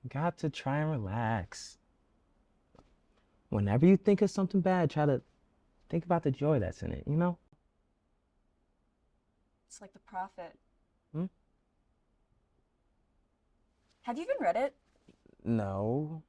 Got to try and relax. Whenever you think of something bad, try to think about the joy that's in it, you know? It's like The Prophet. Hmm? Have you even read it? No.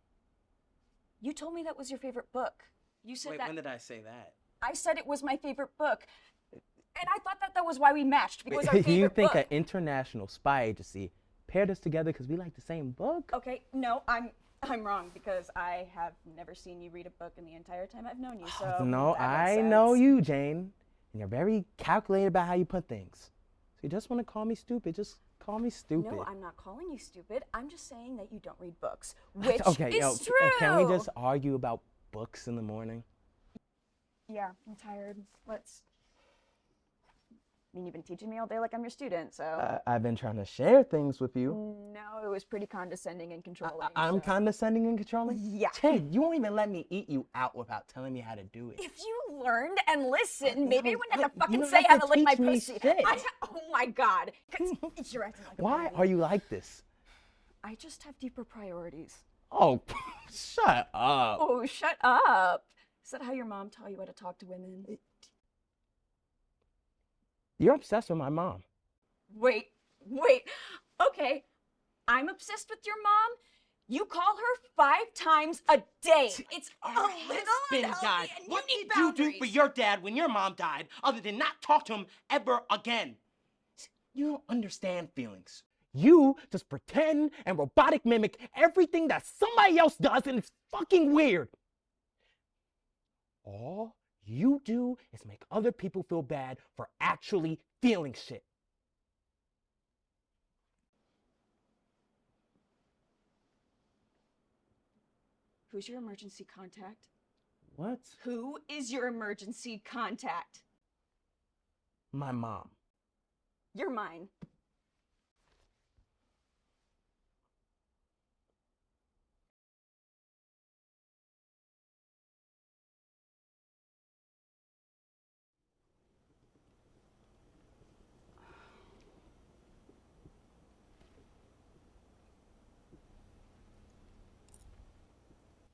You told me that was your favorite book. You said that. When did I say that? I said it was my favorite book. And I thought that was why we matched, because our favorite You think book. an international spy agency paired us together because we like the same book? Okay, no, I'm wrong, because I have never seen you read a book in the entire time I've known you, so No, that I makes know sense. you, Jane. And you're very calculated about how you put things. So you just want to call me stupid, just call me stupid. No, I'm not calling you stupid. I'm just saying that you don't read books, which Okay, is true. Can we just argue about books in the morning? Yeah, I'm tired. I mean, you've been teaching me all day like I'm your student, so. I've been trying to share things with you. No, it was pretty condescending and controlling. I'm so. condescending and controlling? Yeah. Jane, you won't even let me eat you out without telling me how to do it. If you learned and listened, maybe you wouldn't have to you fucking don't say have how to to lick my teach me pussy. shit. Oh my God. You're acting like a Why baby. are you like this? I just have deeper priorities. Oh, shut up. Oh, shut up. Is that how your mom taught you how to talk to women? You're obsessed with my mom. Wait. Okay, I'm obsessed with your mom. You call her 5 times a day. It's a little unhealthy, and What you need did you boundaries. do for your dad when your mom died other than not talk to him ever again? You don't understand feelings. You just pretend and robotic mimic everything that somebody else does, and it's fucking weird. All you do is make other people feel bad for actually feeling shit. Who's your emergency contact? What? Who is your emergency contact? My mom. You're mine.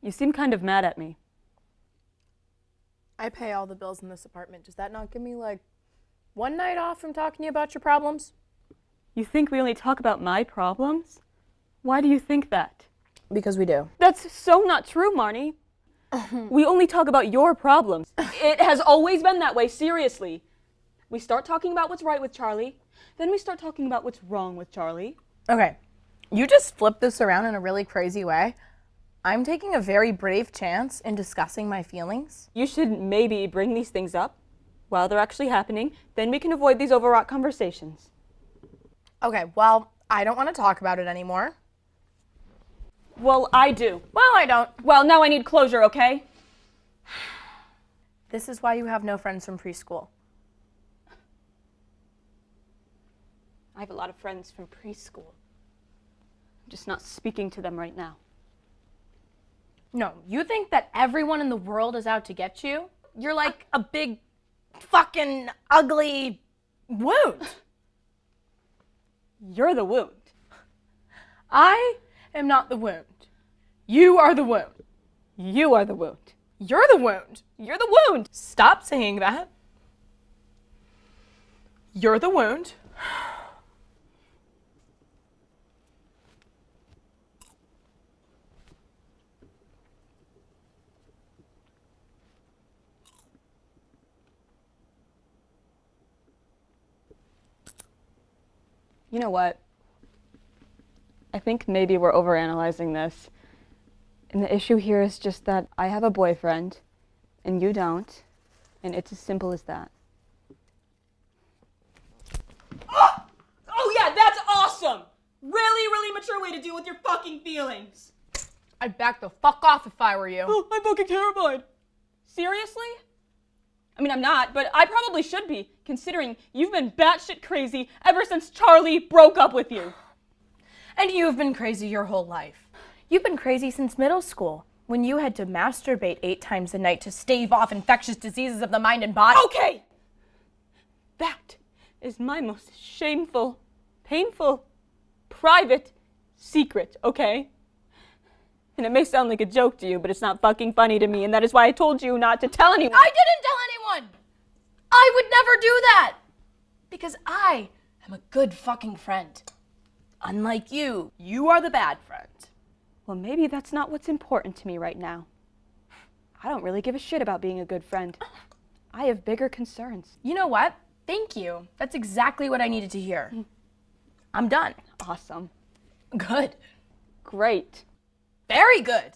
You seem kind of mad at me. I pay all the bills in this apartment. Does that not give me, like, one night off from talking to you about your problems? You think we only talk about my problems? Why do you think that? Because we do. That's so not true, Marnie. We only talk about your problems. It has always been that way, seriously. We start talking about what's right with Charlie, then we start talking about what's wrong with Charlie. Okay, you just flipped this around in a really crazy way. I'm taking a very brave chance in discussing my feelings. You should maybe bring these things up while they're actually happening, then we can avoid these overwrought conversations. Okay, well, I don't want to talk about it anymore. Well, I do. Well, I don't. Well, now I need closure, okay? This is why you have no friends from preschool. I have a lot of friends from preschool. I'm just not speaking to them right now. No, you think that everyone in the world is out to get you? You're like a big, fucking, ugly wound. You're the wound. I am not the wound. You are the wound. You are the wound. You're the wound. You're the wound. Stop saying that. You're the wound. You know what? I think maybe we're overanalyzing this. And the issue here is just that I have a boyfriend, and you don't, and it's as simple as that. Oh yeah, that's awesome! Really mature way to deal with your fucking feelings. I'd back the fuck off if I were you. Oh, I'm fucking terrified. Seriously? I mean, I'm not, but I probably should be, considering you've been batshit crazy ever since Charlie broke up with you. And you've been crazy your whole life. You've been crazy since middle school, when you had to masturbate 8 times a night to stave off infectious diseases of the mind and body. Okay! That is my most shameful, painful, private secret, okay? And it may sound like a joke to you, but it's not fucking funny to me, and that is why I told you not to tell anyone. I didn't tell anyone! I would never do that! Because I am a good fucking friend. Unlike you, you are the bad friend. Well, maybe that's not what's important to me right now. I don't really give a shit about being a good friend. I have bigger concerns. You know what? Thank you. That's exactly what I needed to hear. I'm done. Awesome. Good. Great. Very good.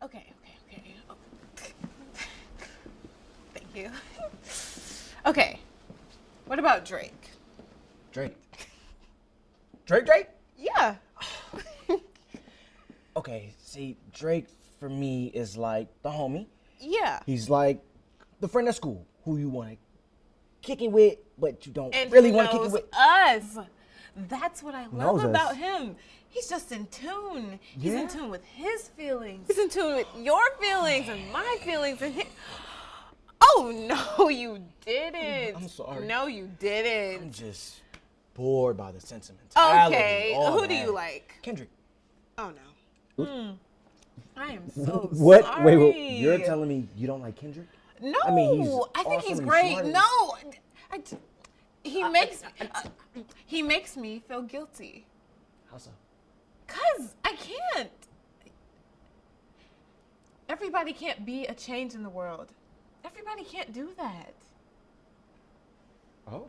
Okay. Oh. Thank you. Okay. What about Drake? Drake. Drake? Yeah. Okay, see, Drake for me is like the homie. Yeah. He's like the friend at school who you want to kick it with, but you don't And really he want to kick it knows with. us. That's what I love Knows us. about him. He's just in tune. He's Yeah? in tune with his feelings. He's in tune with your feelings and my feelings and his. Oh, no, you didn't. I'm sorry. No, you didn't. I'm just bored by the sentimentality. Okay, all who do that. you like? Kendrick. Oh, no. I am so What? sorry. Wait, you're telling me you don't like Kendrick? No, I mean, I think awesome he's and great. smart and- No, he makes me feel guilty. How so? 'Cause I can't. Everybody can't be a change in the world. Everybody can't do that. Oh.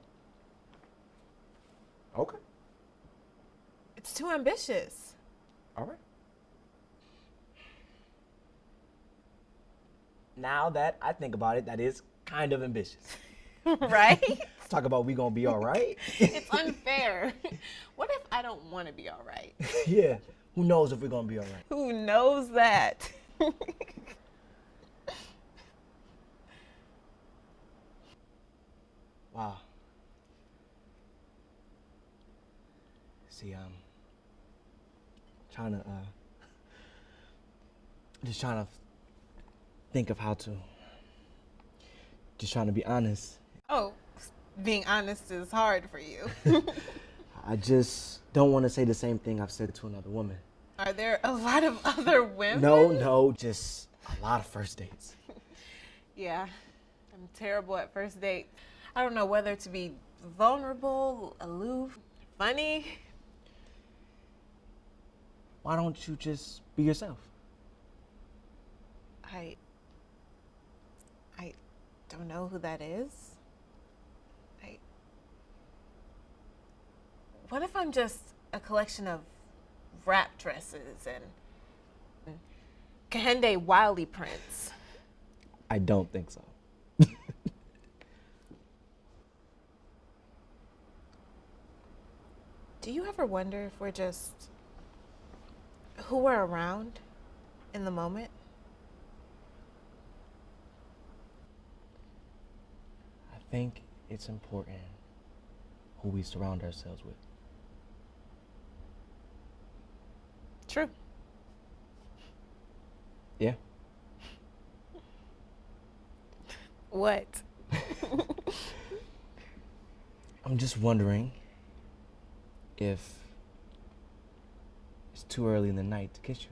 Okay. It's too ambitious. All right. Now that I think about it, that is kind of ambitious. Right? Talk about we gonna be all right. It's unfair. What if I don't want to be all right? Yeah. Who knows if we're gonna be all right? Who knows that? Wow. See, just trying to think of how to, just trying to be honest. Oh, being honest is hard for you. I just don't want to say the same thing I've said to another woman. Are there a lot of other women? No, just a lot of first dates. Yeah, I'm terrible at first date. I don't know whether to be vulnerable, aloof, funny. Why don't you just be yourself? I don't know who that is. What if I'm just a collection of wrap dresses and Kahende Wiley prints? I don't think so. Do you ever wonder if we're just who we're around in the moment? I think it's important who we surround ourselves with. True. Yeah. What? I'm just wondering if it's too early in the night to kiss you.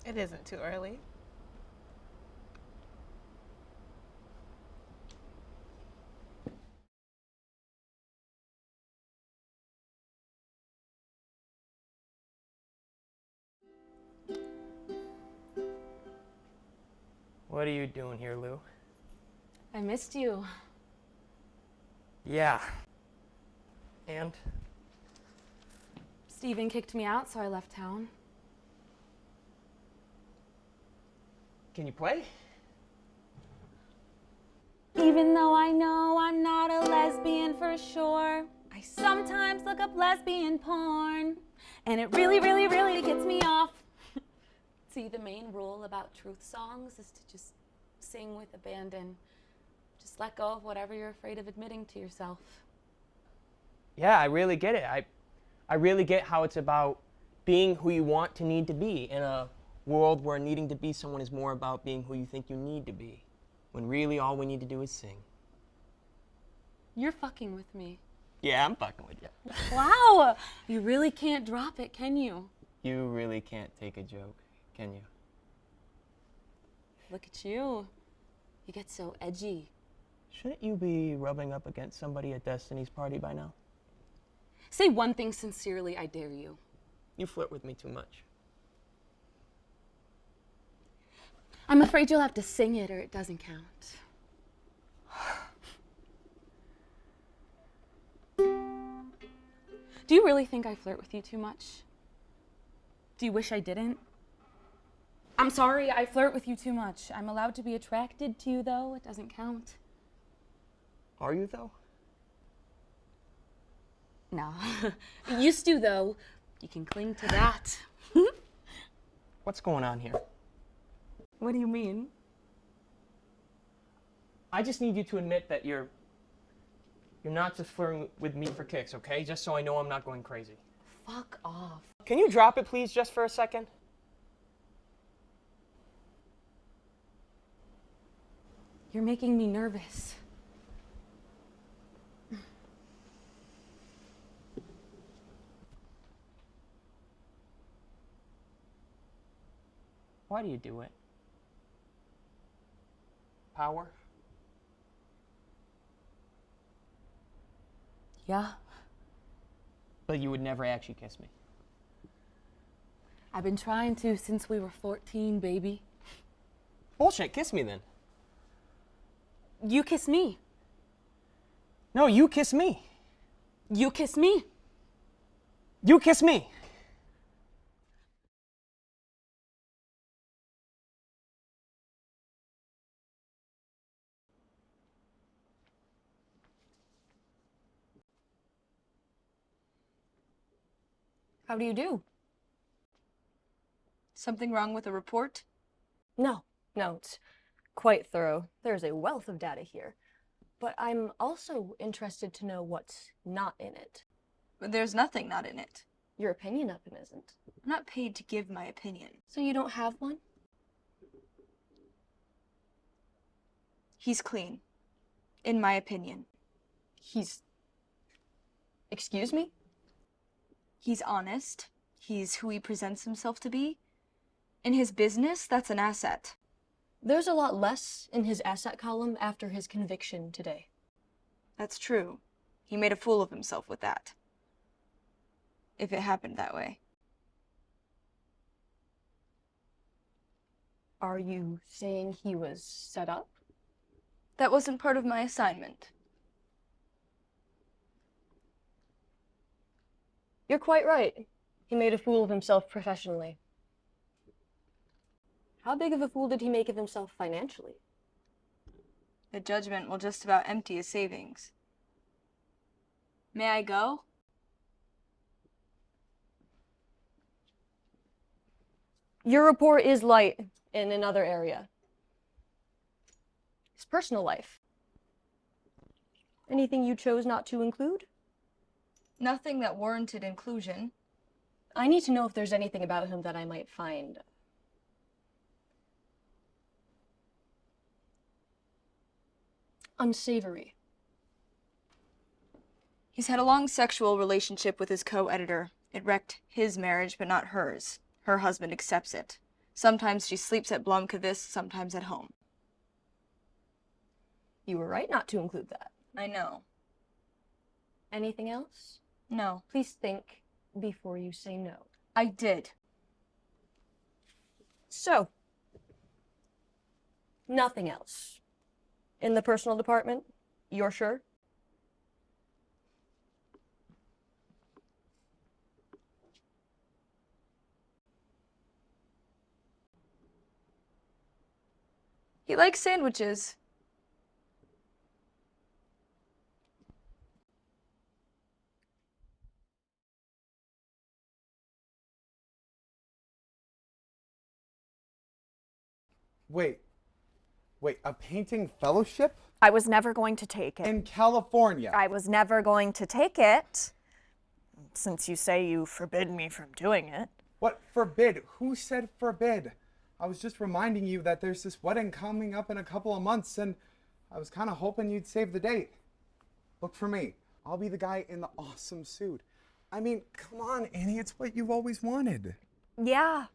It isn't too early. What are you doing here, Lou? I missed you. Yeah. And? Steven kicked me out, so I left town. Can you play? Even though I know I'm not a lesbian for sure, I sometimes look up lesbian porn, and it really, really, really gets me off. See, the main rule about truth songs is to just sing with abandon. Just let go of whatever you're afraid of admitting to yourself. Yeah, I really get it. I really get how it's about being who you want to need to be in a world where needing to be someone is more about being who you think you need to be, when really all we need to do is sing. You're fucking with me. Yeah, I'm fucking with you. Wow! You really can't drop it, can you? You really can't take a joke, can you? Look at you. You get so edgy. Shouldn't you be rubbing up against somebody at Destiny's party by now? Say one thing sincerely, I dare you. You flirt with me too much. I'm afraid you'll have to sing it or it doesn't count. Do you really think I flirt with you too much? Do you wish I didn't? I'm sorry, I flirt with you too much. I'm allowed to be attracted to you, though. It doesn't count. Are you, though? No. It used to, though. You can cling to that. What's going on here? What do you mean? I just need you to admit that you're not just flirting with me for kicks, okay? Just so I know I'm not going crazy. Fuck off. Can you drop it, please, just for a second? You're making me nervous. Why do you do it? Power? Yeah. But you would never actually kiss me. I've been trying to since we were 14, baby. Bullshit, kiss me then. You kiss me. No, you kiss me. You kiss me. You kiss me. How do you do? Something wrong with the report? No, it's quite thorough. There's a wealth of data here. But I'm also interested to know what's not in it. But there's nothing not in it. Your opinion of him isn't. I'm not paid to give my opinion. So you don't have one? He's clean. In my opinion. Excuse me? He's honest. He's who he presents himself to be. In his business, that's an asset. There's a lot less in his asset column after his conviction today. That's true. He made a fool of himself with that. If it happened that way. Are you saying he was set up? That wasn't part of my assignment. You're quite right. He made a fool of himself professionally. How big of a fool did he make of himself financially? The judgment will just about empty his savings. May I go? Your report is light in another area. His personal life. Anything you chose not to include? Nothing that warranted inclusion. I need to know if there's anything about him that I might find unsavory. He's had a long sexual relationship with his co-editor. It wrecked his marriage, but not hers. Her husband accepts it. Sometimes she sleeps at Blomkvist, sometimes at home. You were right not to include that. I know. Anything else? No. Please think before you say no. I did. So, nothing else. In the personal department, you're sure? He likes sandwiches. Wait, a painting fellowship? I was never going to take it. In California? I was never going to take it, since you say you forbid me from doing it. What? Forbid? Who said forbid? I was just reminding you that there's this wedding coming up in a couple of months, and I was kind of hoping you'd save the date. Look for me. I'll be the guy in the awesome suit. I mean, come on, Annie, it's what you've always wanted. Yeah,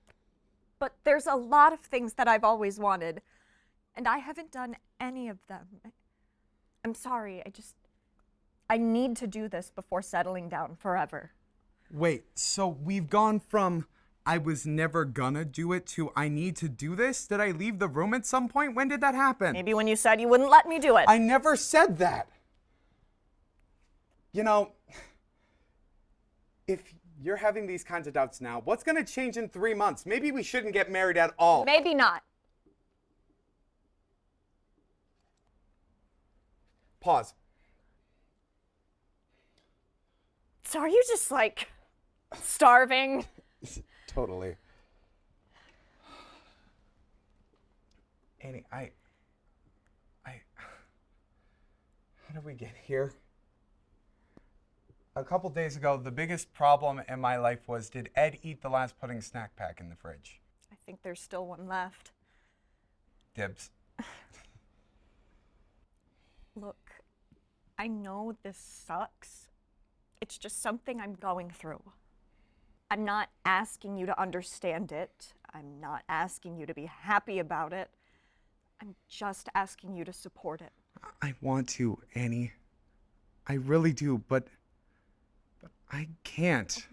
but there's a lot of things that I've always wanted, and I haven't done any of them. I'm sorry, I need to do this before settling down forever. Wait, so we've gone from I was never gonna do it to I need to do this? Did I leave the room at some point? When did that happen? Maybe when you said you wouldn't let me do it. I never said that. You know, if you're having these kinds of doubts now, what's gonna change in 3 months? Maybe we shouldn't get married at all. Maybe not. Pause. So are you just like starving? Totally. Annie, how did we get here? A couple days ago, the biggest problem in my life was, did Ed eat the last pudding snack pack in the fridge? I think there's still one left. Dibs. Look, I know this sucks. It's just something I'm going through. I'm not asking you to understand it. I'm not asking you to be happy about it. I'm just asking you to support it. I want to, Annie. I really do, but I can't.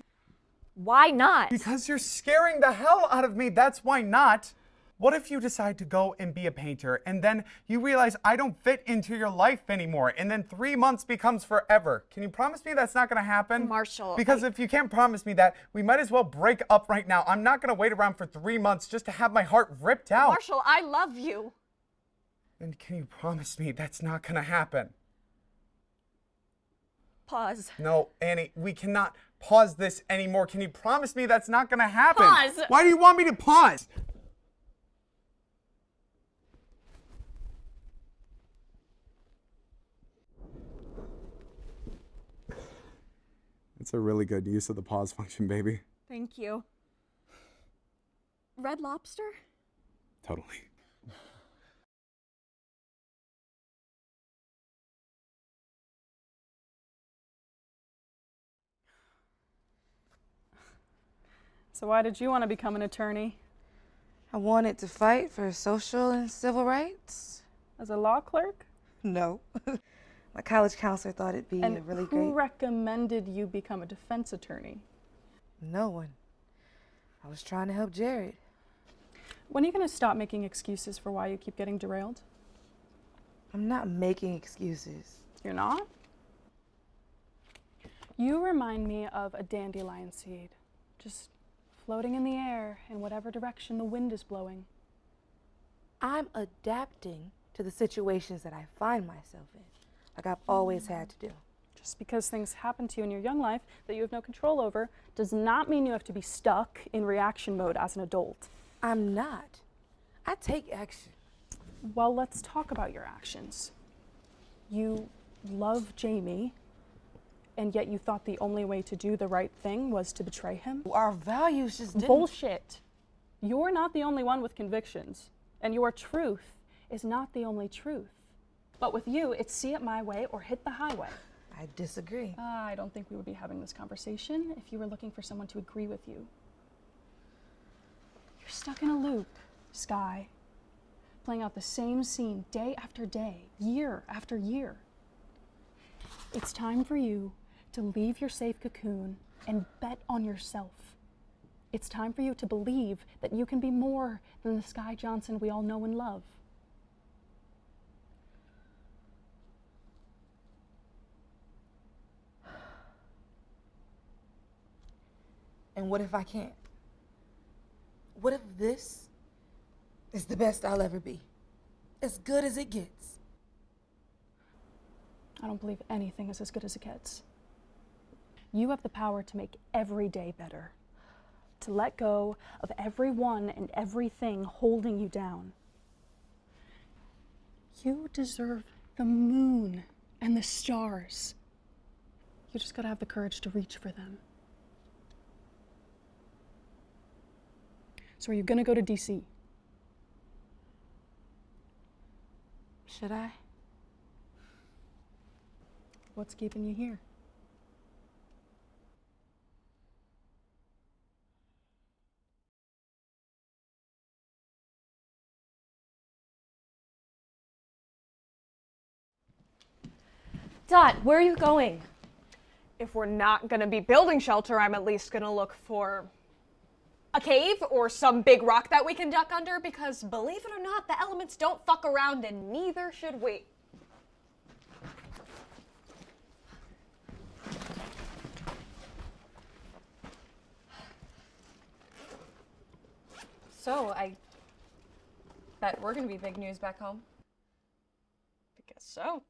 Why not? Because you're scaring the hell out of me, that's why not. What if you decide to go and be a painter, and then you realize I don't fit into your life anymore, and then 3 months becomes forever? Can you promise me that's not gonna happen? Marshall, Because if you can't promise me that, we might as well break up right now. I'm not gonna wait around for 3 months just to have my heart ripped out. Marshall, I love you. And can you promise me that's not gonna happen? Pause. No, Annie, we cannot pause this anymore. Can you promise me that's not gonna happen? Pause. Why do you want me to pause? It's a really good use of the pause function, baby. Thank you. Red Lobster? Totally. So why did you want to become an attorney? I wanted to fight for social and civil rights. As a law clerk? No. My college counselor thought it'd be And really who great. recommended you become a defense attorney? No one. I was trying to help Jared. When are you going to stop making excuses for why you keep getting derailed? I'm not making excuses. You're not? You remind me of a dandelion seed, just floating in the air in whatever direction the wind is blowing. I'm adapting to the situations that I find myself in, like I've always had to do. Just because things happen to you in your young life that you have no control over does not mean you have to be stuck in reaction mode as an adult. I'm not. I take action. Well, let's talk about your actions. You love Jamie, and yet you thought the only way to do the right thing was to betray him? Our values just didn't. Bullshit. You're not the only one with convictions, and your truth is not the only truth. But with you, it's see it my way or hit the highway. I disagree. I don't think we would be having this conversation if you were looking for someone to agree with you. You're stuck in a loop, Sky, playing out the same scene day after day, year after year. It's time for you to leave your safe cocoon and bet on yourself. It's time for you to believe that you can be more than the Sky Johnson we all know and love. And what if I can't? What if this is the best I'll ever be? As good as it gets. I don't believe anything is as good as it gets. You have the power to make every day better, to let go of everyone and everything holding you down. You deserve the moon and the stars. You just gotta have the courage to reach for them. So are you gonna go to DC? Should I? What's keeping you here? Dot, where are you going? If we're not gonna be building shelter, I'm at least gonna look for a cave or some big rock that we can duck under, because believe it or not, the elements don't fuck around and neither should we. So, I bet we're gonna be big news back home. I guess so.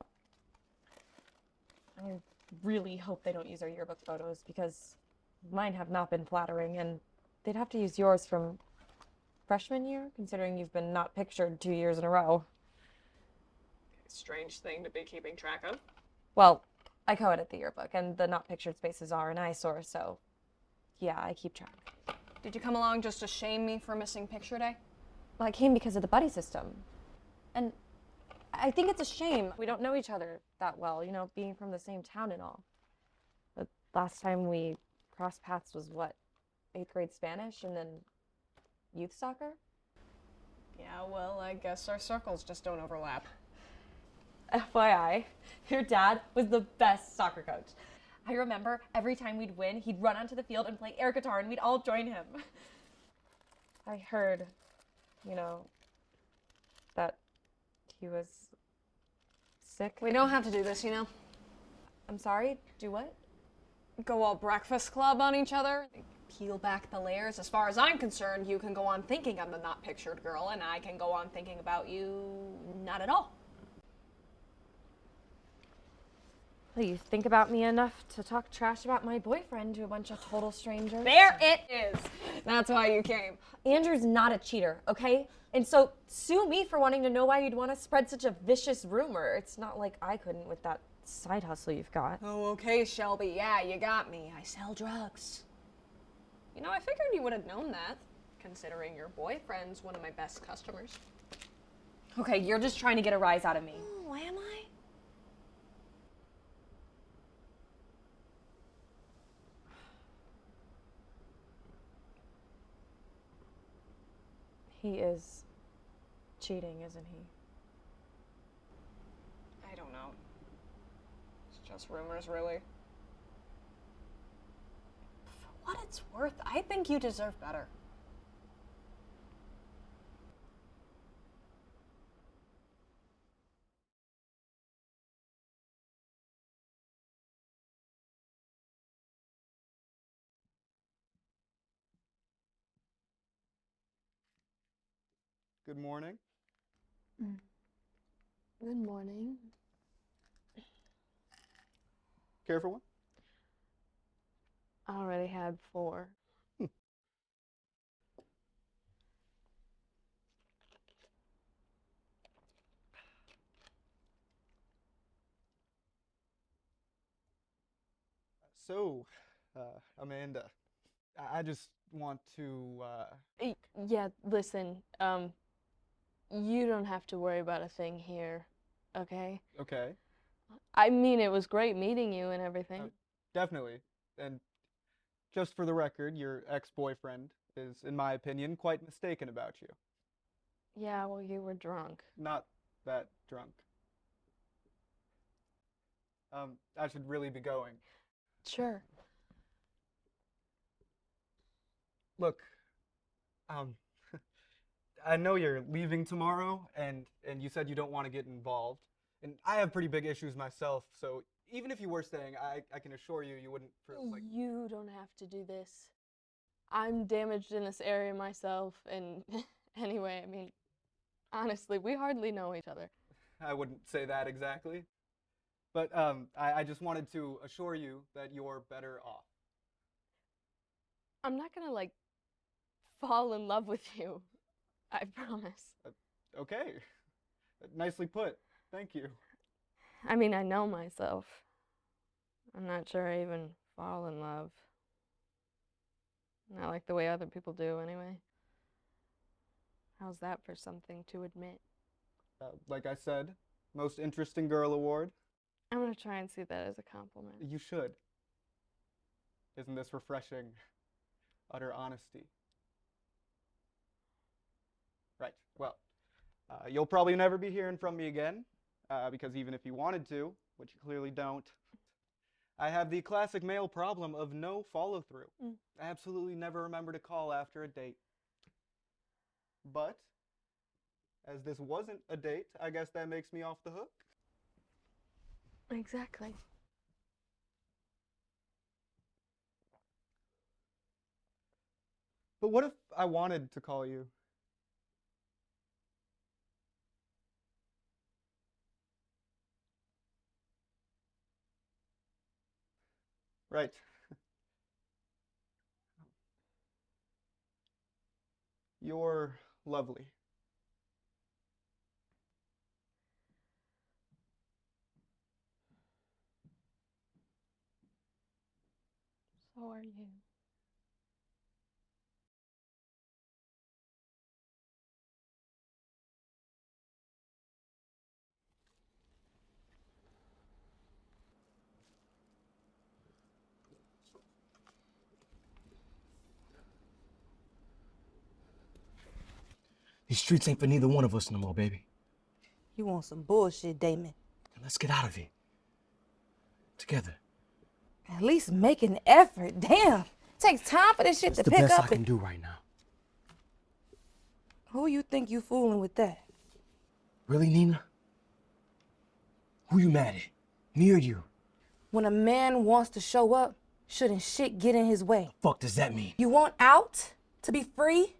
I really hope they don't use our yearbook photos, because mine have not been flattering, and they'd have to use yours from freshman year, considering you've been not pictured 2 years in a row. Strange thing to be keeping track of. Well, I co-edit the yearbook, and the not pictured spaces are an eyesore, so yeah, I keep track. Did you come along just to shame me for missing picture day? Well, I came because of the buddy system. And I think it's a shame we don't know each other that well, you know, being from the same town and all. The last time we crossed paths was what, 8th grade Spanish and then youth soccer? Yeah, well, I guess our circles just don't overlap. FYI, your dad was the best soccer coach. I remember every time we'd win, he'd run onto the field and play air guitar, and we'd all join him. I heard, you know, that he was sick. We don't have to do this, you know? I'm sorry, do what? Go all Breakfast Club on each other, peel back the layers. As far as I'm concerned, you can go on thinking I'm the not pictured girl, and I can go on thinking about you not at all. Well, you think about me enough to talk trash about my boyfriend to a bunch of total strangers. There it is. That's why you came. Andrew's not a cheater, okay? And so sue me for wanting to know why you'd want to spread such a vicious rumor. It's not like I couldn't with that side hustle you've got. Oh, okay, Shelby. Yeah, you got me. I sell drugs. You know, I figured you would have known that, considering your boyfriend's one of my best customers. Okay, you're just trying to get a rise out of me. Oh, am I? He is cheating, isn't he? I don't know. It's just rumors, really. For what it's worth, I think you deserve better. Good morning. Good morning. Care for one? I already had 4. So, Amanda, I just want to, Yeah, listen, you don't have to worry about a thing here, okay? Okay, I mean, it was great meeting you and everything. definitely. And just for the record, your ex-boyfriend is, in my opinion, quite mistaken about you. Yeah, well, you were drunk. Not that drunk. I should really be going. Sure. Look, I know you're leaving tomorrow, and you said you don't want to get involved. And I have pretty big issues myself, so even if you were staying, I can assure you, you wouldn't feel like... You don't have to do this. I'm damaged in this area myself, and anyway, I mean, honestly, we hardly know each other. I wouldn't say that exactly. But I just wanted to assure you that you're better off. I'm not gonna, like, fall in love with you. I promise. Okay. Nicely put. Thank you. I mean, I know myself. I'm not sure I even fall in love. Not like the way other people do, anyway. How's that for something to admit? Like I said, most interesting girl award. I'm gonna try and see that as a compliment. You should. Isn't this refreshing? Utter honesty. Right, well, you'll probably never be hearing from me again, because even if you wanted to, which you clearly don't, I have the classic male problem of no follow-through. I absolutely never remember to call after a date. But, as this wasn't a date, I guess that makes me off the hook. Exactly. But what if I wanted to call you? Right. You're lovely. So are you. These streets ain't for neither one of us no more, baby. You want some bullshit, Damon. Let's get out of here. Together. At least make an effort. Damn. Takes time for this shit That's to the pick best up. I can do right now. Who you think you fooling with that? Really, Nina? Who you mad at? Me or you? When a man wants to show up, shouldn't shit get in his way? Fuck does that mean? You want out? To be free?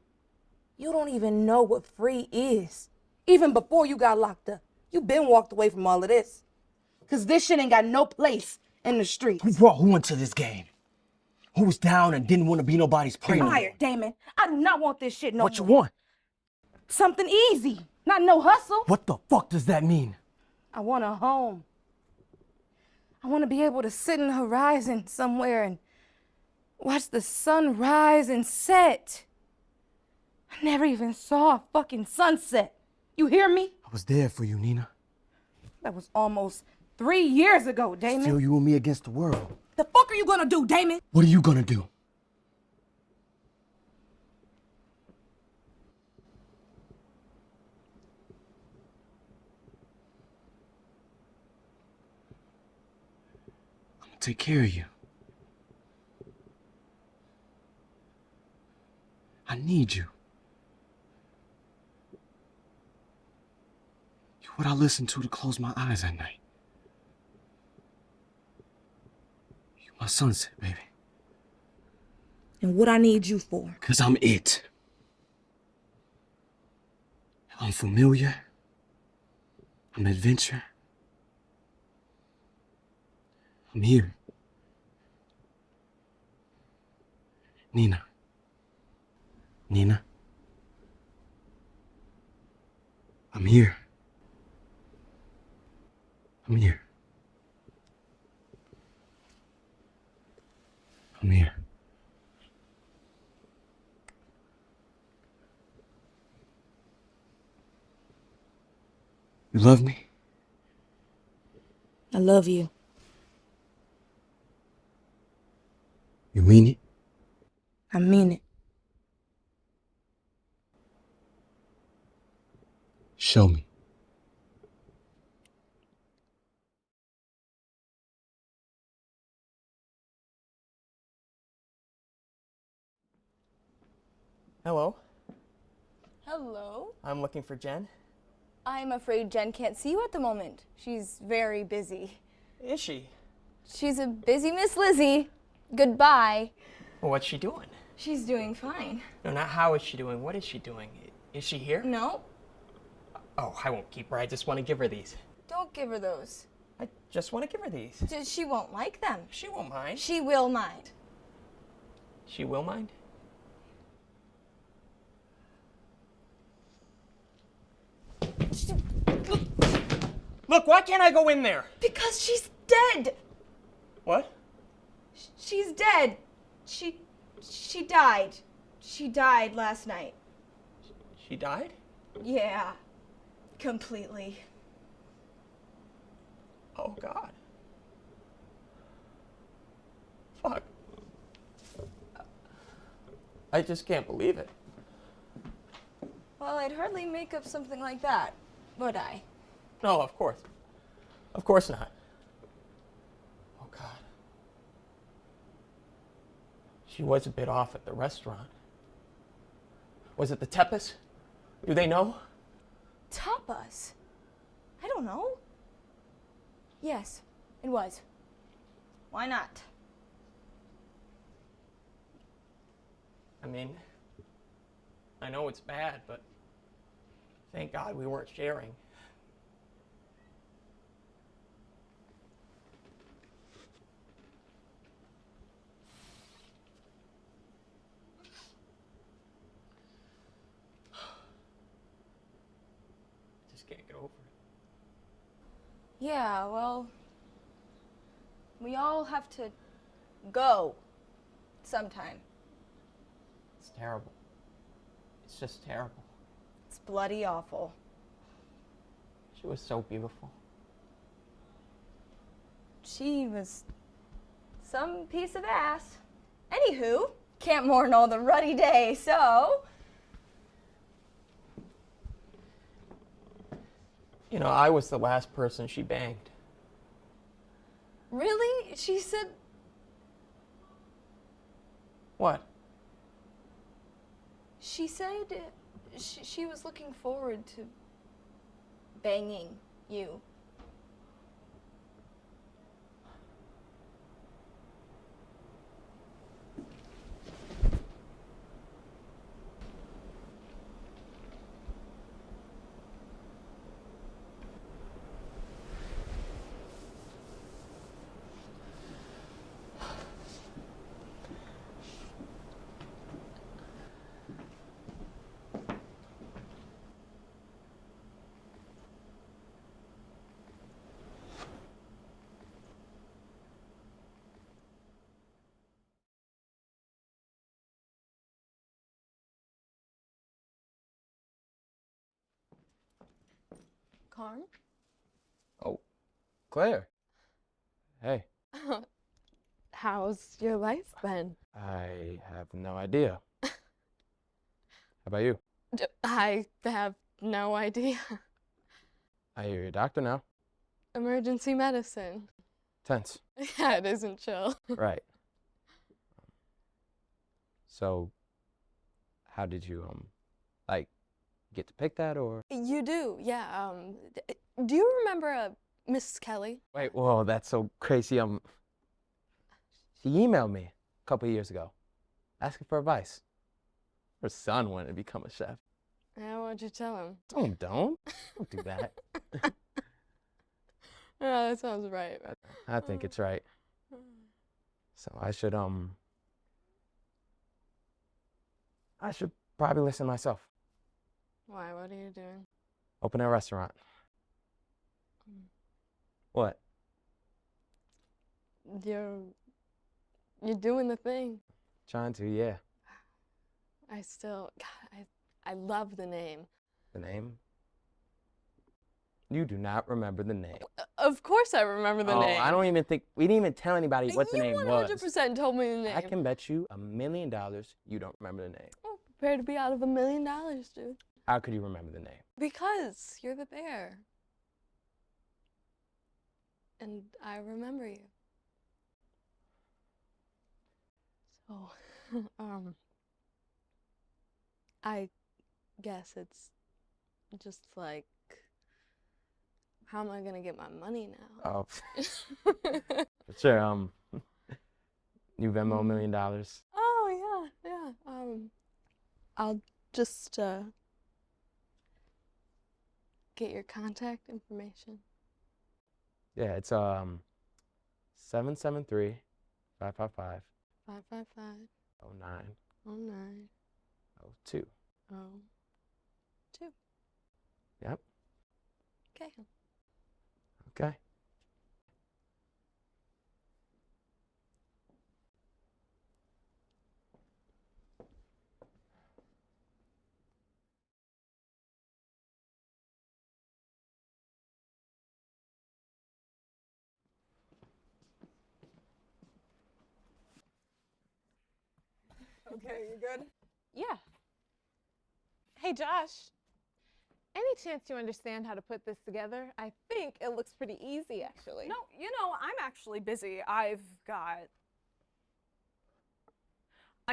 You don't even know what free is. Even before you got locked up, you been walked away from all of this. Cause this shit ain't got no place in the streets. Who brought who into this game? Who was down and didn't want to be nobody's prey no more? Fire, Damon. I do not want this shit no What you more. want? Something easy, not no hustle. What the fuck does that mean? I want a home. I want to be able to sit in the horizon somewhere and watch the sun rise and set. I never even saw a fucking sunset. You hear me? I was there for you, Nina. That was almost 3 years ago, Damon. Still you and me against the world. The fuck are you gonna do, Damon? What are you gonna do? I'm gonna take care of you. I need you. You're what I listen to close my eyes at night. You're my sunset, baby. And what I need you for? Because I'm it. I'm familiar. I'm adventure. I'm here. Nina. Nina. I'm here. I'm here. I'm here. You love me? I love you. You mean it? I mean it. Show me. Hello, Hello? I'm looking for Jen. I'm afraid Jen can't see you at the moment. She's very busy. Is she? She's a busy Miss Lizzie. Goodbye. Well, what's she doing? She's doing fine. No, not how is she doing. What is she doing? Is she here? No, Oh, I won't keep her. I just want to give her these. don't give her those. I just want to give her these. She won't like them. She won't mind. She will mind. She will mind? Look, why can't I go in there? Because she's dead. What? She's dead. She died. She died last night. She She died? Yeah, completely. Oh, God. Fuck. I just can't believe it. Well, I'd hardly make up something like that, would I? No, of course. Of course not. Oh, God. She was a bit off at the restaurant. Was it the tapas? Do they know? Tapas? I don't know. Yes, it was. Why not? I mean, I know it's bad, but thank God we weren't sharing. Just can't get over it. Yeah, well, we all have to go sometime. It's terrible. It's just terrible. It's bloody awful. She was so beautiful. She was some piece of ass. Anywho, can't mourn all the ruddy day, so... You know, I was the last person she banged. Really? She said... What? She said she was looking forward to banging you. Carm? Oh, Claire. Hey. How's your life been? I have no idea. How about you? I have no idea. I hear you're a doctor now. Emergency medicine. Tense. Yeah, it isn't chill. Right. So, how did you, like, get to pick that, or? You do, yeah. Do you remember Miss Kelly? Wait, whoa, that's so crazy. She emailed me a couple of years ago, asking for advice. Her son wanted to become a chef. Yeah, what'd you tell him? Don't do that. Yeah, that sounds right. I think it's right. So I should probably listen myself. Why? What are you doing? Open a restaurant. What? You're doing the thing. Trying to, yeah. God, I love the name. The name? You do not remember the name. Of course I remember the name. I don't even think, we didn't even tell anybody what the name was. You 100% told me the name. I can bet you $1 million you don't remember the name. I'm prepared to be out of $1 million, dude. How could you remember the name? Because you're the bear. And I remember you. So, I guess it's just like, how am I gonna get my money now? Oh, sure. You Venmo $1 million. Oh yeah. I'll just get your contact information. Yeah, it's 773-555-09. 555 09 02. 02. Yep. Okay. Okay. Okay, you good? Yeah. Hey, Josh. Any chance you understand how to put this together? I think it looks pretty easy, actually. No, you know, I'm actually busy. I'm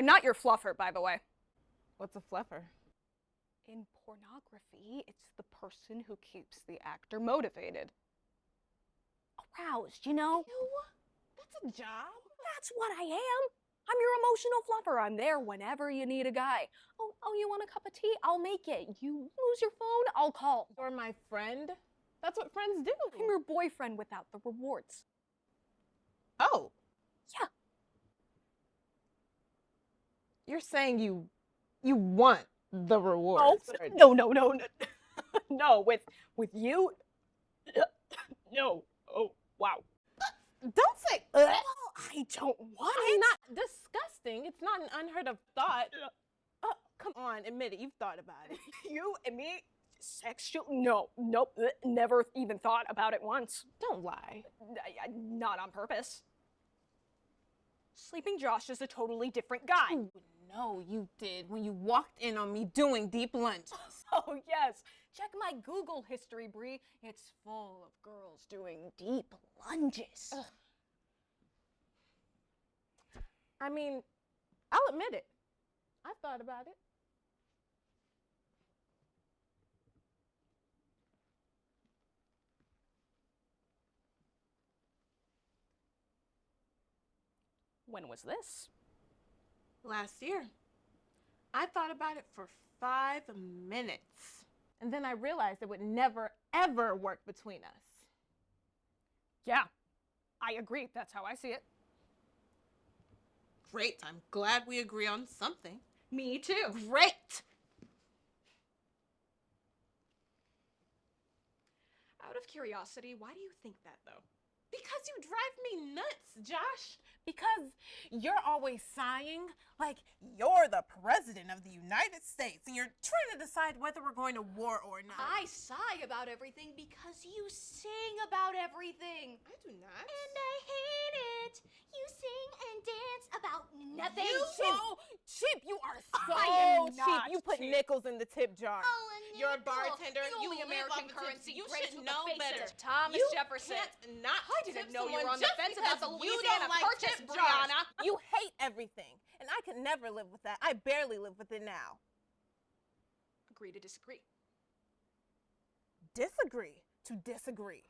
not your fluffer, by the way. What's a fluffer? In pornography, it's the person who keeps the actor motivated. Aroused, you know? That's a job. That's what I am. I'm your emotional fluffer. I'm there whenever you need a guy. Oh, you want a cup of tea? I'll make it. You lose your phone? I'll call. You're my friend? That's what friends do. I'm your boyfriend without the rewards. Oh. Yeah. You're saying you want the rewards. Oh, no. No, with you? No. Oh, wow. Don't say, Well, I don't want I'm it. not disgusting. It's not an unheard of thought. Oh, come on, admit it. You've thought about it. You and me? Sexual? No, nope. Never even thought about it once. Don't lie. Not on purpose. Sleeping Josh is a totally different guy. Ooh, no, you did when you walked in on me doing deep lunge. Oh, yes. Check my Google history, Bree. It's full of girls doing deep lunges. Ugh. I mean, I'll admit it. I thought about it. When was this? Last year. I thought about it for 5 minutes. And then I realized it would never, ever work between us. Yeah, I agree. That's how I see it. Great. I'm glad we agree on something. Me too. Great. Out of curiosity, why do you think that, though? Because you drive me nuts, Josh. Because you're always sighing like you're the president of the United States and you're trying to decide whether we're going to war or not. I sigh about everything because you sing about everything. I do not. And I hate it. You sing and dance about nothing. You so cheap. You are so I am cheap. not You put cheap. nickels in the tip jar. Oh, a You're a nickel. bartender. The You only live American off of currency tips. You graced should with the know face better. of Thomas You Jefferson. can't not I didn't tip know you were someone on the just fence about the because you Louisiana don't like Purchase, tip jars. Brianna. You hate everything, and I could never live with that. I barely live with it now. Agree to disagree. Disagree to disagree.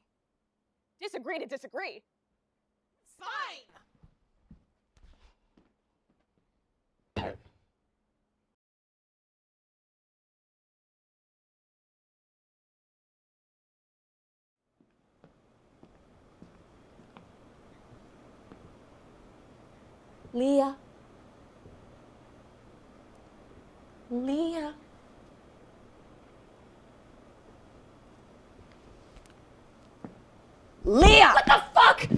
Disagree to disagree. Fine. Leah. Leah. Leah! What the fuck?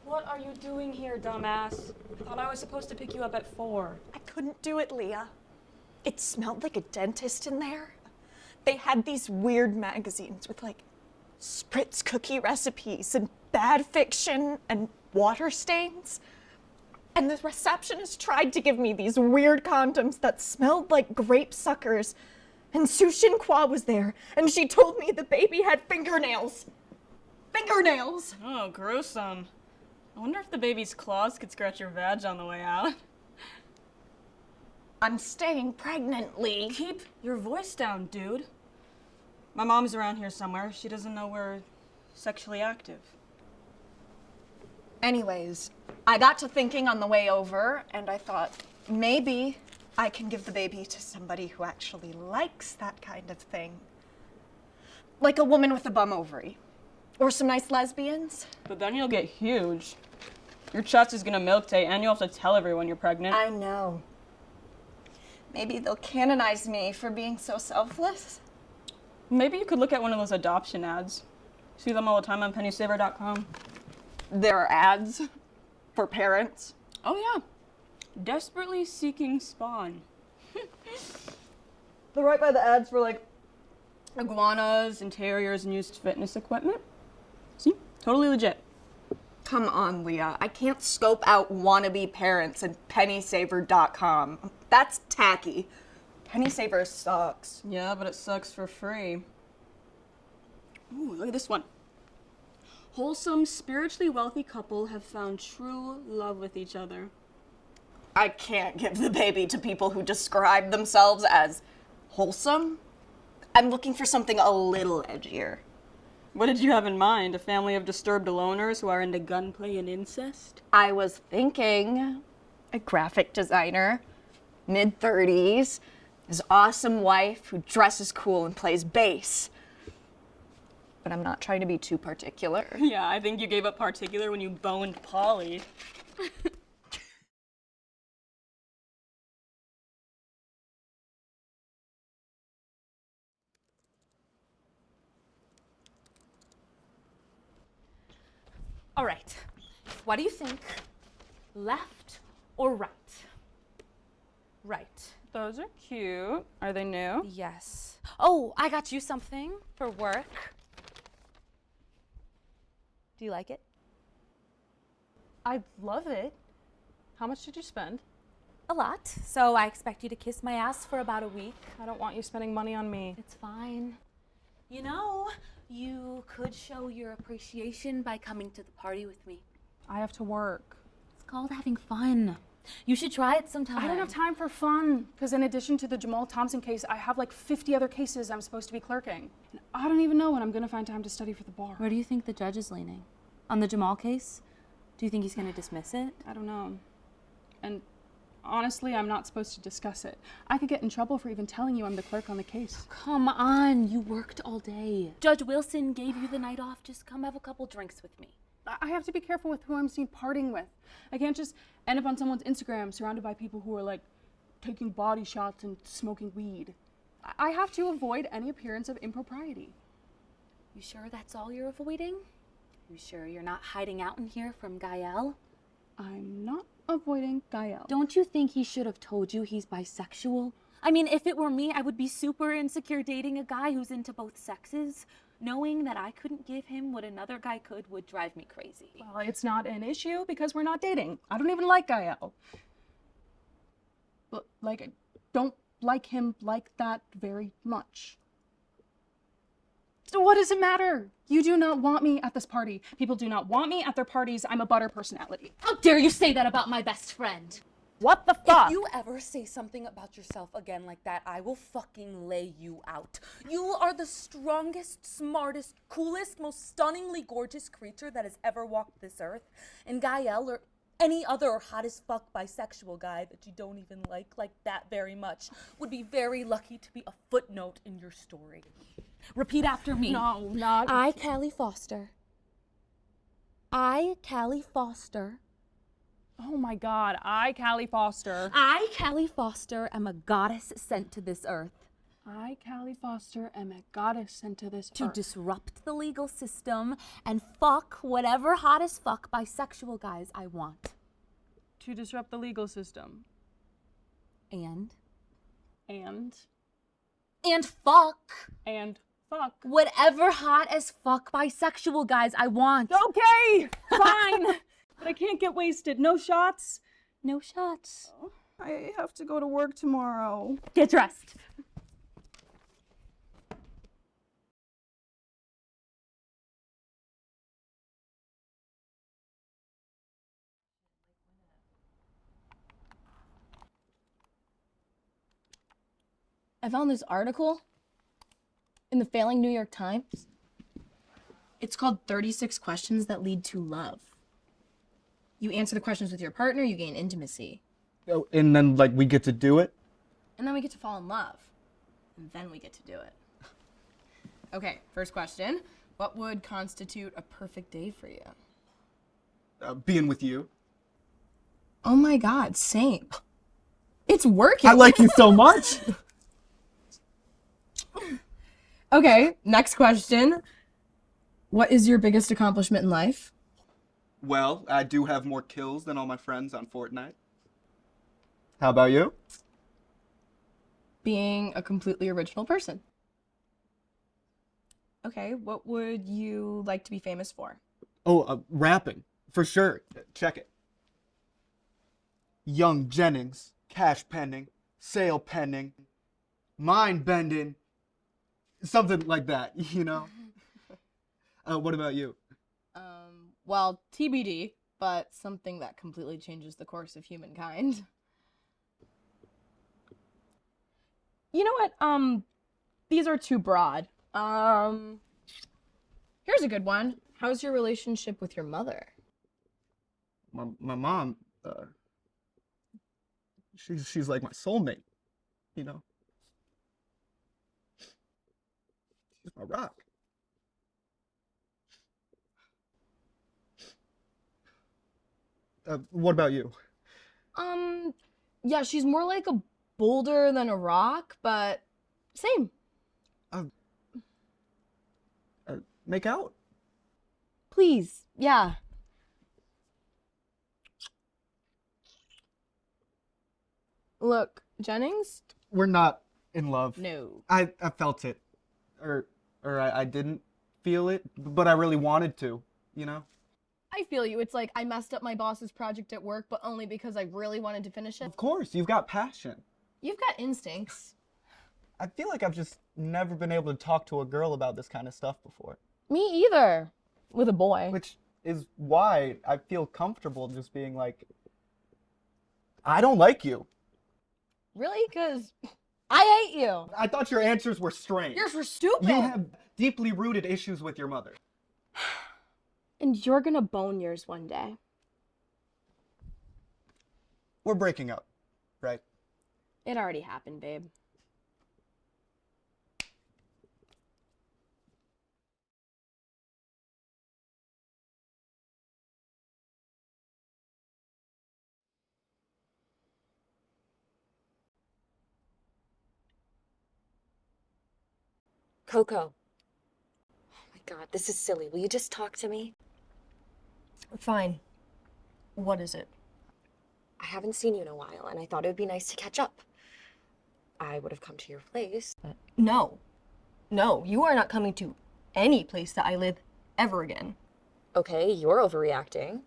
What are you doing here, dumbass? I thought I was supposed to pick you up at 4. I couldn't do it, Leah. It smelled like a dentist in there. They had these weird magazines with like spritz cookie recipes and bad fiction and water stains. And the receptionist tried to give me these weird condoms that smelled like grape suckers. And Su Shin Kwa was there, and she told me the baby had fingernails. Fingernails! Oh, gruesome. I wonder if the baby's claws could scratch your vag on the way out. I'm staying pregnant, Lee. Keep your voice down, dude. My mom's around here somewhere. She doesn't know we're sexually active. Anyways, I got to thinking on the way over, and I thought maybe I can give the baby to somebody who actually likes that kind of thing. Like a woman with a bum ovary. Or some nice lesbians. But then you'll get huge. Your chest is gonna milk tape, and you'll have to tell everyone you're pregnant. I know. Maybe they'll canonize me for being so selfless. Maybe you could look at one of those adoption ads. See them all the time on pennysaver.com. There are ads for parents. Oh yeah. Desperately seeking spawn. They're right by the ads for like iguanas and terriers and used fitness equipment. See? Totally legit. Come on, Leah. I can't scope out wannabe parents and pennysaver.com. That's tacky. Pennysaver sucks. Yeah, but it sucks for free. Ooh, look at this one. Wholesome, spiritually wealthy couple have found true love with each other. I can't give the baby to people who describe themselves as wholesome. I'm looking for something a little edgier. What did you have in mind? A family of disturbed loners who are into gunplay and incest? I was thinking a graphic designer, mid-30s, his awesome wife who dresses cool and plays bass. But I'm not trying to be too particular. Yeah, I think you gave up particular when you boned Polly. All right. What do you think? Left or right? Right. Those are cute. Are they new? Yes. Oh, I got you something for work. Do you like it? I love it. How much did you spend? A lot. So I expect you to kiss my ass for about a week. I don't want you spending money on me. It's fine. You know, you could show your appreciation by coming to the party with me. I have to work. It's called having fun. You should try it sometime. I don't have time for fun, because in addition to the Jamal Thompson case, I have like 50 other cases I'm supposed to be clerking. And I don't even know when I'm gonna find time to study for the bar. Where do you think the judge is leaning? On the Jamal case? Do you think he's gonna dismiss it? I don't know. And honestly, I'm not supposed to discuss it. I could get in trouble for even telling you I'm the clerk on the case. Come on, you worked all day. Judge Wilson gave you the night off. Just come have a couple drinks with me. I have to be careful with who I'm seen partying with. I can't just end up on someone's Instagram surrounded by people who are like taking body shots and smoking weed. I have to avoid any appearance of impropriety. You sure that's all you're avoiding? You sure you're not hiding out in here from Gael? I'm not avoiding Gael. Don't you think he should have told you he's bisexual? I mean, if it were me, I would be super insecure dating a guy who's into both sexes. Knowing that I couldn't give him what another guy could would drive me crazy. Well, it's not an issue because we're not dating. I don't even like Gael. But, like, I don't like him like that very much. So what does it matter? You do not want me at this party. People do not want me at their parties. I'm a butter personality. How dare you say that about my best friend? What the fuck? If you ever say something about yourself again like that, I will fucking lay you out. You are the strongest, smartest, coolest, most stunningly gorgeous creature that has ever walked this earth. And Gael, or any other hot as fuck bisexual guy that you don't even like that very much, would be very lucky to be a footnote in your story. Repeat after me. No, not... I, Callie Foster. I, Callie Foster. Oh my God, I, Callie Foster. I, Callie Foster, am a goddess sent to this earth. I, Callie Foster, am a goddess sent to this to earth. disrupt the legal system and fuck whatever hot as fuck bisexual guys I want. To disrupt the legal system. And fuck. And fuck. Whatever hot as fuck bisexual guys I want. Okay, fine. But I can't get wasted. No shots? No shots. Oh, I have to go to work tomorrow. Get dressed. I found this article in the failing New York Times. It's called 36 Questions That Lead to Love. You answer the questions with your partner, you gain intimacy. Oh, and then, like, we get to do it? And then we get to fall in love. And then we get to do it. Okay, first question. What would constitute a perfect day for you? Being with you. Oh my God, same. It's working. I like you so much. Okay, next question. What is your biggest accomplishment in life? Well, I do have more kills than all my friends on Fortnite. How about you? Being a completely original person. Okay, what would you like to be famous for? Oh, rapping. For sure. Check it. Young Jennings, cash pending, sale pending, mind bending, something like that, you know? What about you? Well, TBD, but something that completely changes the course of humankind. You know what? These are too broad. Here's a good one. How's your relationship with your mother? My mom, she's like my soulmate, you know? She's my rock. What about you? Yeah, she's more like a boulder than a rock, but same. Make out? Please, yeah. Look, Jennings? We're not in love. No. I felt it. Or I didn't feel it, but I really wanted to, you know? I feel you. It's like I messed up my boss's project at work, but only because I really wanted to finish it. Of course, you've got passion. You've got instincts. I feel like I've just never been able to talk to a girl about this kind of stuff before. Me either. With a boy. Which is why I feel comfortable just being like, I don't like you. Really? Because I hate you. I thought your answers were strange. Yours were stupid. You have deeply rooted issues with your mother. And you're gonna bone yours one day. We're breaking up, right? It already happened, babe. Coco. Oh my God, this is silly. Will you just talk to me? Fine. What is it? I haven't seen you in a while, and I thought it would be nice to catch up. I would have come to your place, but... No. No, you are not coming to any place that I live ever again. Okay, you're overreacting.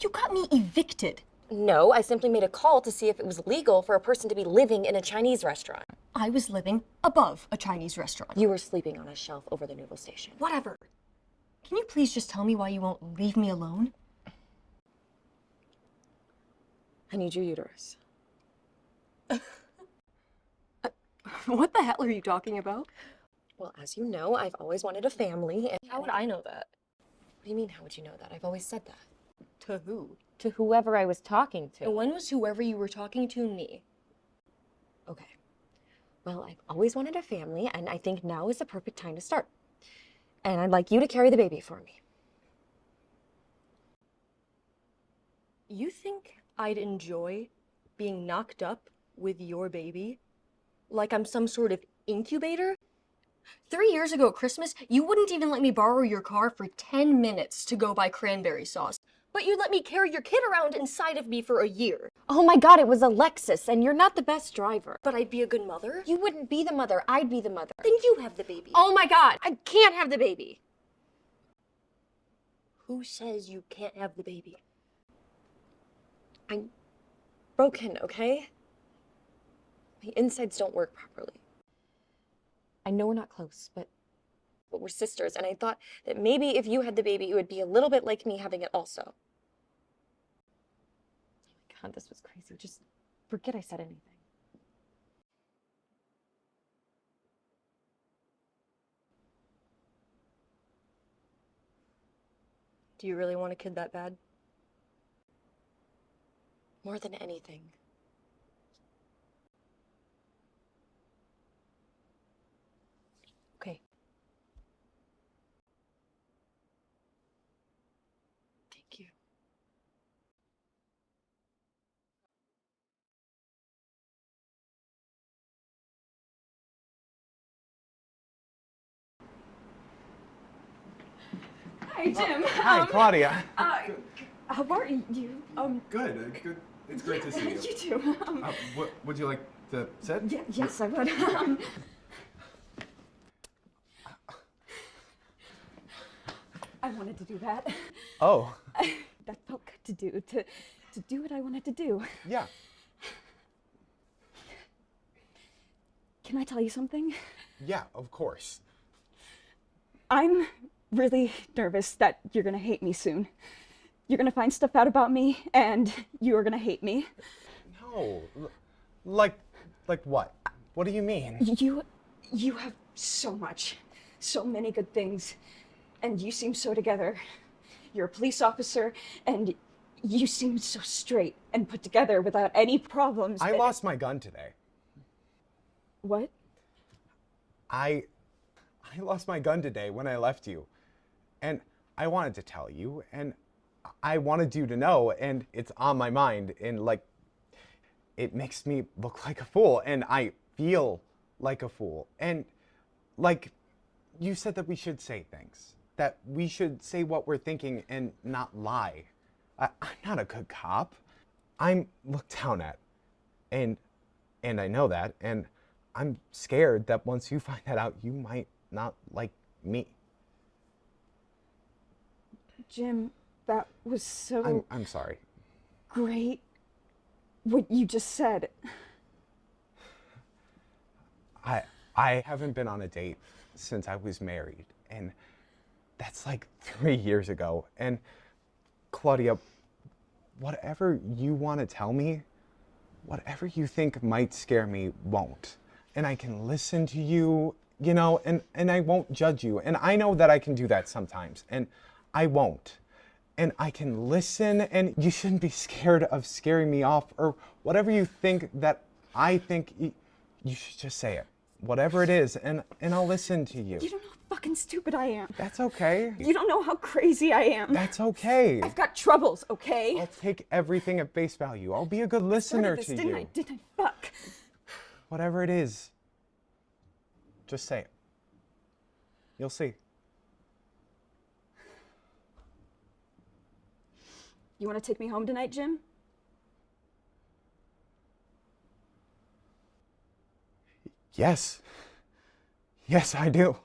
You got me evicted. No, I simply made a call to see if it was legal for a person to be living in a Chinese restaurant. I was living above a Chinese restaurant. You were sleeping on a shelf over the noodle station. Whatever. Can you please just tell me why you won't leave me alone? I need your uterus. What the hell are you talking about? Well, as you know, I've always wanted a family, and... How would I know that? What do you mean, how would you know that? I've always said that. To who? To whoever I was talking to. And when was whoever you were talking to me? Okay. Well, I've always wanted a family, and I think now is the perfect time to start. And I'd like you to carry the baby for me. You think I'd enjoy being knocked up with your baby? Like I'm some sort of incubator? 3 years ago at Christmas, you wouldn't even let me borrow your car for 10 minutes to go buy cranberry sauce. But you'd let me carry your kid around inside of me for a year. Oh my God, it was a Lexus, and you're not the best driver. But I'd be a good mother? You wouldn't be the mother, I'd be the mother. Then you have the baby. Oh my God, I can't have the baby. Who says you can't have the baby? I'm broken, okay? My insides don't work properly. I know we're not close, but we're sisters, and I thought that maybe if you had the baby, it would be a little bit like me having it also. Oh my God, this was crazy. Just forget I said anything. Do you really want a kid that bad? More than anything. Okay. Thank you. Hi, Jim. Hi, Claudia. How are you? Good. Good. It's great to see you. You too. What would you like to sit? Yes, I would. I wanted to do that. Oh. That felt good to do, to do what I wanted to do. Yeah. Can I tell you something? Yeah, of course. I'm really nervous that you're gonna hate me soon. You're gonna find stuff out about me, and you're gonna hate me. No. Like what? What do you mean? You have so much, so many good things, and you seem so together. You're a police officer, and you seem so straight and put together without any problems. I lost my gun today. What? I lost my gun today when I left you. And I wanted to tell you, and I wanted you to know, and it's on my mind, and like, it makes me look like a fool, and I feel like a fool. And like, you said that we should say things, that we should say what we're thinking and not lie. I'm not a good cop. I'm looked down at, and I know that, and I'm scared that once you find that out, you might not like me. Jim, that was so I'm sorry. great what you just said. I haven't been on a date since I was married, and that's like 3 years ago. And Claudia, whatever you want to tell me, whatever you think might scare me won't. And I can listen to you, you know, and I won't judge you. And I know that I can do that sometimes, and I won't. And I can listen, and you shouldn't be scared of scaring me off, or whatever you think that I think, you should just say it. Whatever it is, and I'll listen to you. You don't know how fucking stupid I am. That's okay. You don't know how crazy I am. That's okay. I've got troubles, okay? I'll take everything at face value. I'll be a good listener to didn't you. I? Didn't I? Fuck. Whatever it is, just say it. You'll see. You want to take me home tonight, Jim? Yes. Yes, I do.